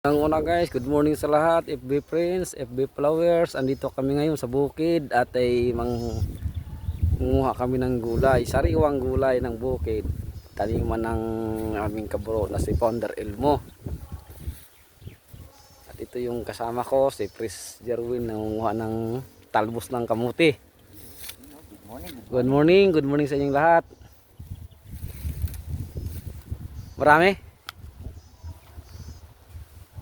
Ang una guys, good morning sa lahat, FB friends, FB followers. Andito kami ngayon sa bukid at ay manguha kami ng gulay, sariwang gulay ng bukid. Taniman ng aming kabro na si Founder Elmo. At ito yung kasama ko, si Chris Jerwin, nangunguha ng talbos ng kamuti. Good morning sa inyong lahat. Marami?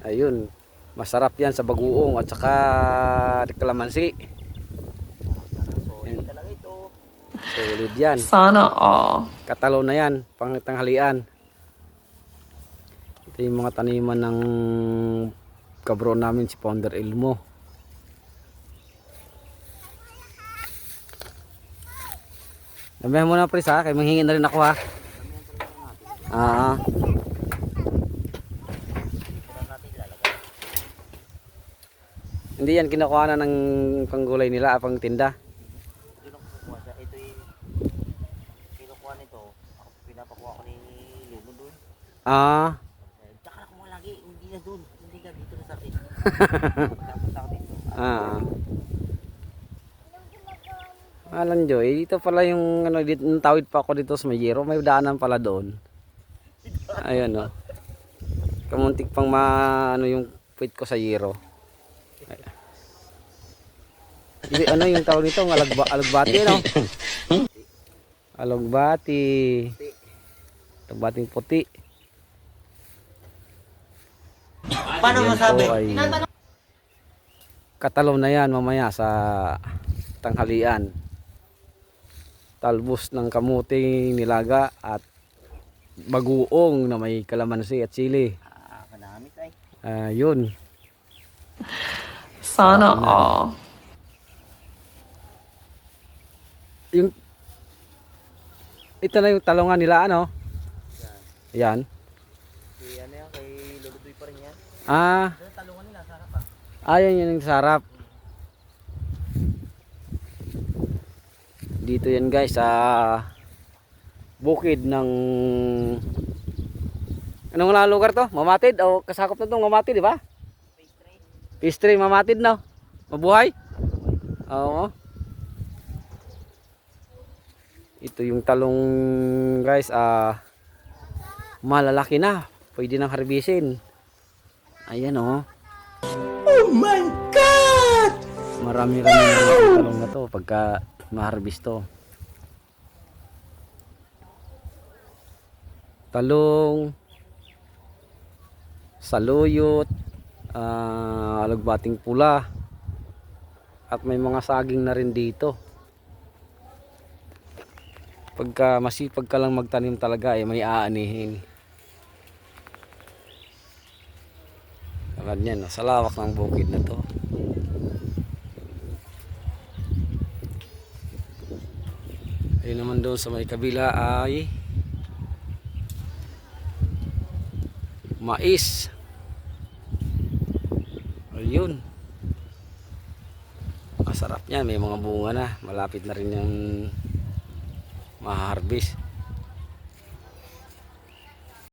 Ayun, masarap yan sa bagoong at saka kalamansi. Solid yan. Sana all. Katalo na yan, pangtanghalian. Ito yung mga taniman ng kabro namin si Founder Elmo. Damihan mo na pres ha, kaya manghingi na rin ako ha. Hindi yan kinukuha na ng panggulay nila, pang tinda. Ito yung kinukuha nito. Ako pinapakuha ko ni Luno doon. Tsaka na kumuha lagi, hindi na doon. Hindi ka dito na sa akin. Pagkapunta ko dito. Alan Joy, dito pala yung ano, dito tawid pa ako dito sa Mayero, may daanan pala doon. Ayun no. Kamuntik pang ano yung puwit ko sa Yero. Ano yung tawag nito? Alugbati no? Alugbati. Alugbating puti. Paano masabi? Katalaw na yan mamaya sa tanghalian. Talbos ng kamuting nilaga at bagoong na may kalamansi at sili. Kanamit ay. Yun. Sana all. Yung ito na yung talungan nila ano? Yan. Si ano yan, kay Luludoy pa rin yan. Ito yung talungan nila, sarap Yan yung sarap. Dito yan guys sa bukid ng anong nga lugar to? Mamatid o kasakop na itong Mamatid, di ba? Pastry, Mamatid no? Mabuhay? Oo. Ito yung talong guys, malalaki na. Pwede nang harbisin. Ayan oh. Oh my God! Marami-rami na talong na to pagka ma-harvest to. Talong, saluyot, alugbating pula, at may mga saging na rin dito. Pagka masipag ka lang magtanim talaga may aanihin. Ganyan, sa lawak ng bukid na to. Ayun naman doon sa may kabila ay mais. Ayun. Masarap yan, may mga bunga na. Malapit na rin yung ma-harvest.